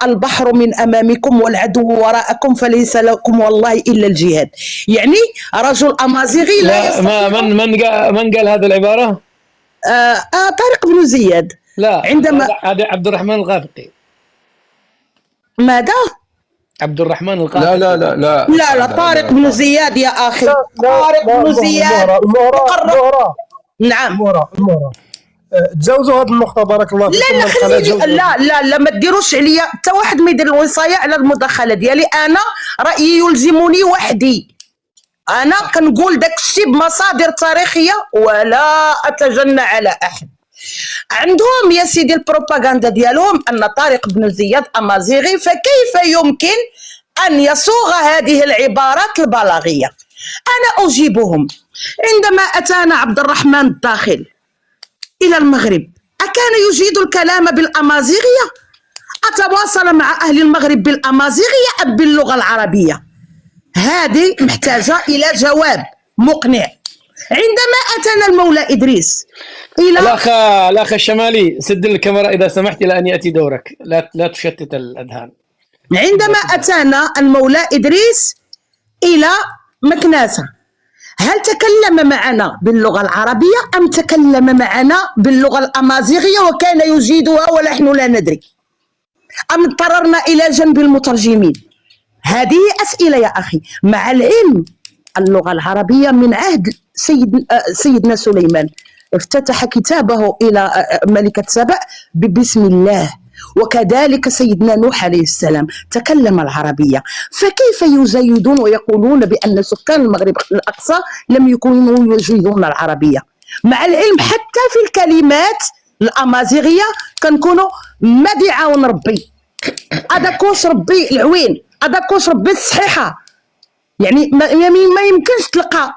البحر من أمامكم والعدو وراءكم فليس لكم والله إلا الجهاد. يعني رجل أمازيغي لا يستطيع. من قال هذه العبارة؟ طارق بن زياد. لا، عندما هذا عبد الرحمن الغافقي. ماذا؟ عبد الرحمن الغافقي. لا لا لا لا لا طارق بن زياد يا أخي. طارق بن زياد. نعم. تجاوزوا هذه النقطة بارك الله فيكم. لا خليني، لا ما ديروش عليا حتى واحد ما يدير الوصاية على المداخلة ديالي. أنا رأيي يلزمني وحدي. أنا كنقول داك الشيء بمصادر تاريخية ولا أتجنى على أحد. عندهم يا سيدي البروباغندا ديالهم أن طارق بن زياد أمازيغي، فكيف يمكن أن يصوغ هذه العبارات البلاغية؟ أنا أجيبهم. عندما أتانا عبد الرحمن الداخل إلى المغرب أكان يجيد الكلام بالأمازيغية؟ أتواصل مع أهل المغرب بالأمازيغية أم باللغة العربية؟ هذه محتاجة إلى جواب مقنع. عندما أتانا المولى إدريس إلى الأخ الشمالي، سد الكاميرا إذا سمحت إلى أن يأتي دورك، لا تشتت الأذهان. عندما أتانا المولى إدريس إلى مكناسة، هل تكلم معنا باللغة العربية أم تكلم معنا باللغة الأمازيغية وكان يجيدها ونحن لا ندري؟ أم اضطررنا إلى جنب المترجمين؟ هذه أسئلة يا أخي. مع العلم اللغة العربية من عهد سيدنا سليمان، افتتح كتابه إلى ملكة سبأ بسم الله، وكذلك سيدنا نوح عليه السلام تكلم العربية. فكيف يزايدون ويقولون بأن سكان المغرب الأقصى لم يكونوا يجيدون العربية؟ مع العلم حتى في الكلمات الأمازيغية كنكونوا ما دعاون ربي أداكوش ربي العوين أداكوش ربي الصحيحة. يعني ما يمكنش تلقى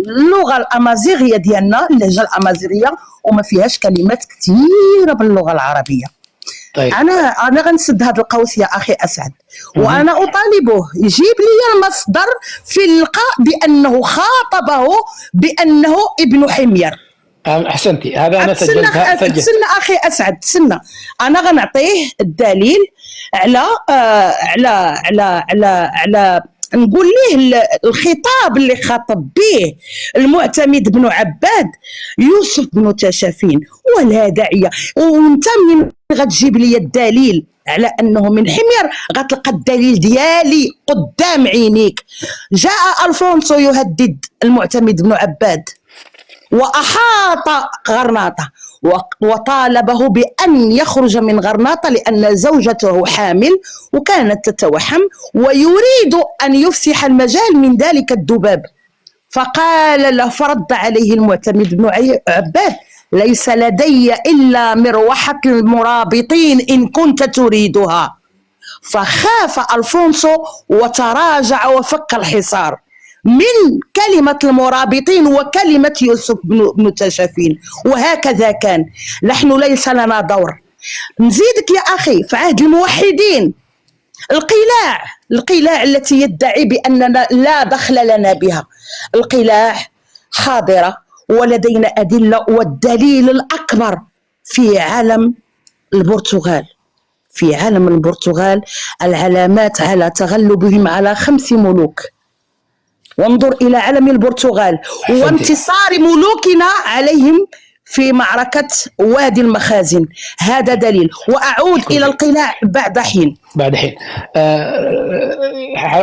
اللغة الأمازيغية ديالنا، اللهجة الأمازيغية، وما فيهاش كلمات كثيرة باللغة العربية. طيب. أنا غنسد هذا القوس يا أخي أسعد، وأنا أطالبه يجيب لي المصدر في اللقاء بأنه خاطبه بأنه ابن حمير. أحسنتي، هذا أنا سجلتها. تسنى أخي أسعد، تسنى. أنا غنعطيه الدليل على نقول ليه الخطاب اللي خاطب به المعتمد بن عباد يوسف بن تشافين، ولا داعي. وانت من غتجيب لي الدليل على انه من حمير غتلقى الدليل ديالي قدام عينيك. جاء الفونسو يهدد المعتمد بن عباد وأحاط غرناطة وطالبه بأن يخرج من غرناطة لأن زوجته حامل وكانت تتوحم ويريد أن يفسح المجال من ذلك الذباب. فقال له، فرد عليه المعتمد بن عباد: ليس لدي إلا مروحة المرابطين إن كنت تريدها. فخاف ألفونسو وتراجع وفك الحصار من كلمة المرابطين وكلمة يوسف بن تشافين. وهكذا كان. نحن ليس لنا دور. نزيدك يا أخي في عهد الموحدين القلاع التي يدعي بأننا لا دخل لنا بها، القلاع حاضرة ولدينا أدلة، والدليل الأكبر في علم البرتغال. في علم البرتغال العلامات على تغلبهم على 5 ملوك. وانظر إلى علم البرتغال وانتصار ملوكنا عليهم في معركة وادي المخازن. هذا دليل. وأعود إلى القلاع بعد حين.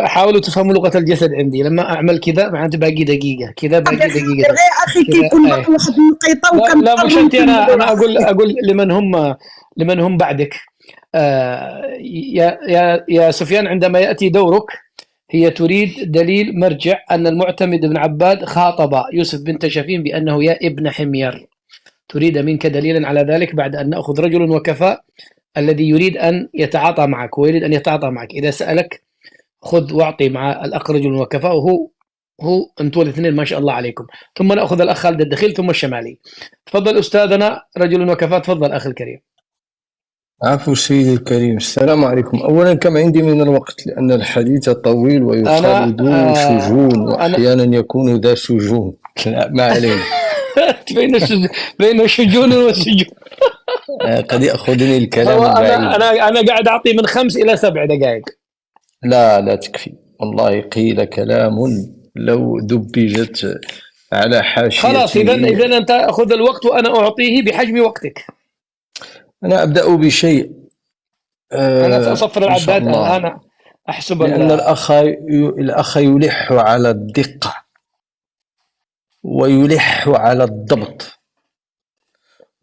حاولوا تفهموا لغة الجسد عندي. لما أعمل كذا معناته باقي دقيقة كذا، باقي دقيقة. أخي كيكون باقي واحد النقيطة لا مش أنت. أنا أقول لمن هم بعدك. يا سفيان، عندما يأتي دورك هي تريد دليل مرجع أن المعتمد بن عباد خاطب يوسف بن تشافين بأنه يا ابن حمير. تريد منك دليلا على ذلك بعد أن نأخذ رجل وكفاء الذي يريد أن يتعاطى معك ويريد أن يتعاطى معك. إذا سألك خذ واعطي مع الأخ رجل وكفاء، وهو أنتوا الاثنين ما شاء الله عليكم. ثم نأخذ الأخ خالد الدخيل ثم الشمالي. تفضل أستاذنا رجل وكفاء. تفضل أخي الكريم. عفو سيدي الكريم. السلام عليكم. أولا كم عندي من الوقت لأن الحديث طويل ويقال ذو شجون وأحيانا يكون ذا شجون. ما علينا. بين الشجون والسجون. قد يأخذني هو الكلام أنا بعيد. أنا قاعد أعطي من 5 إلى 7 دقائق. لا تكفي والله، قيل كلام لو دبجت على خلاص، حاشيته. إذا أنت خذ الوقت وأنا أعطيه بحجم وقتك. أنا أبدأ بشيء أنا سأصفر إن شاء العداد الله، الآن، أحسب لأن الأخ يلح على الدقة ويلح على الضبط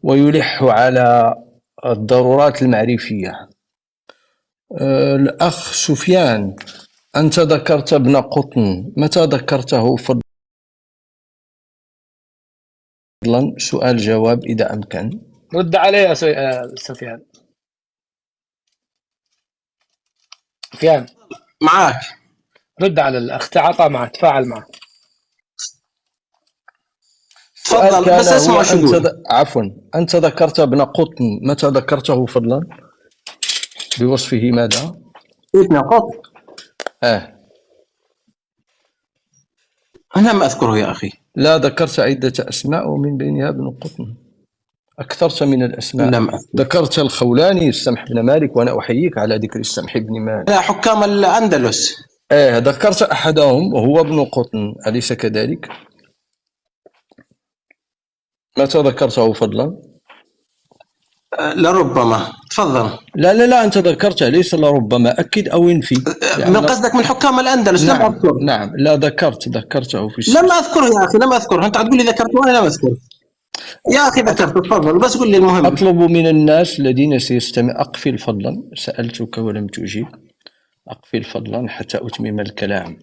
ويلح على الضرورات المعرفية. الأخ سفيان، أنت ذكرت ابن قطن، متى ذكرته فضلا؟ سؤال جواب إذا أمكن. رد عليه يا سفيان. سفيان معاك. رد على الأخ، تعاطى معه، تفاعل معه. تفضل بس اسمع شو يقول. عفوا، أنت ذكرت ابن قطن، متى ذكرته فضلا؟ بوصفه ماذا؟ ابن قطن؟ أنا ما أذكره يا أخي. لا، ذكرت عدة أسماء ومن بينها ابن قطن، أكثرت من الأسماء. لم أذكر. ذكرت الخولاني، السمح بن مالك، وأنا أحييك على ذكر السمح بن مالك. لا، حكام الأندلس. ذكرت أحدهم وهو ابن قطن، أليس كذلك؟ متى ذكرته فضلا؟ لربما. تفضل. لا، أنت ذكرته، ليس لربما، أكد أو انفي. من قصدك من حكام الأندلس؟ نعم. لم أذكر. نعم، لا ذكرته في السنة. لم أذكره يا أخي، لم أذكره. أنت تقول لي ذكرته وأنا لم أذكره يا أخي. ذكرته. تفضل بس قل لي المهم. أطلب من الناس الذين سيستمع، أقفل فضلا، سألتك ولم تجيب، أقفل فضلا حتى أتمم الكلام.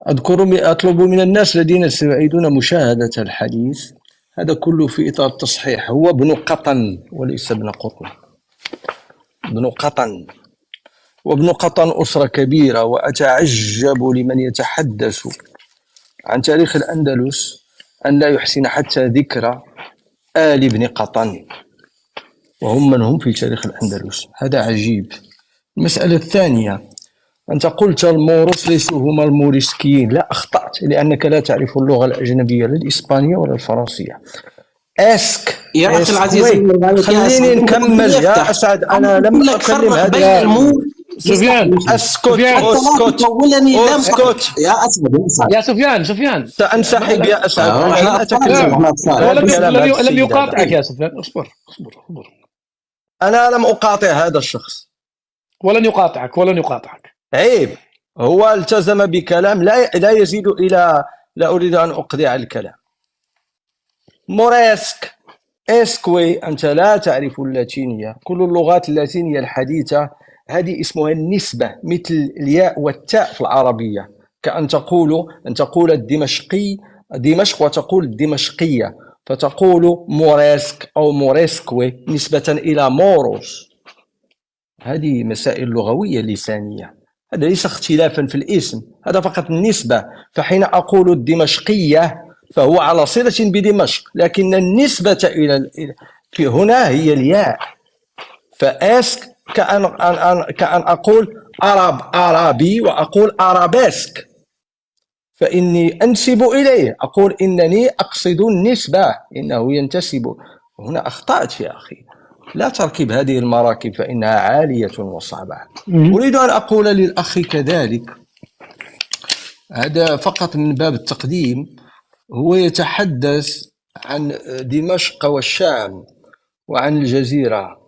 أطلب من الناس الذين سيعيدون مشاهدة الحديث، هذا كله في إطار التصحيح، هو ابن قطن وليس ابن قطن، ابن قطن. وابن قطن أسرة كبيرة، وأتعجب لمن يتحدث عن تاريخ الأندلس أن لا يحسن حتى ذكر آل ابن قطن، وهم من هم في تاريخ الأندلس. هذا عجيب. المسألة الثانية، أنت قلت الموروث ليسوا هما الموريسكيين. لا، أخطأت، لأنك لا تعرف اللغة الأجنبية، لا الإسبانية ولا الفرنسية. أسك يا أخي العزيز، خليني نكمل يا أسعد. أنا لم أكلم هذا. سفيان اسكت يا أسعد. يا سفيان سأنسحب يا أسعد. لم يقاطعك يا سفيان. اصبر. أنا لم أقاطع هذا الشخص، ولن يقاطعك. عيب. هو التزم بكلام لا يزيد إلى لا أريد أن أقضي على الكلام. موريسك، اسكوي، أنت لا تعرف اللاتينية. كل اللغات اللاتينية الحديثة هذه اسمها النسبة، مثل الياء والتاء في العربية، كأن تقول الدمشقي دمشق وتقول الدمشقية، فتقول موريسك أو موريسكوي نسبة إلى موروس. هذه مسائل لغوية لسانية، هذا ليس اختلافا في الاسم، هذا فقط النسبة. فحين أقول الدمشقية فهو على صلة بدمشق، لكن النسبة في هنا هي الياء. فاسك كأن أقول عربي وأقول أرابيسك، فإني أنسب إليه، أقول إنني أقصد النسبة، إنه ينتسب. هنا أخطأت يا أخي، لا تركب هذه المراكب فإنها عالية وصعبة. أريد أن أقول للأخ كذلك، هذا فقط من باب التقديم، هو يتحدث عن دمشق والشام وعن الجزيرة،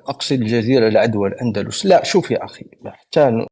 أقصد الجزيرة العدوى الأندلس. لا، شوف يا أخي، حتى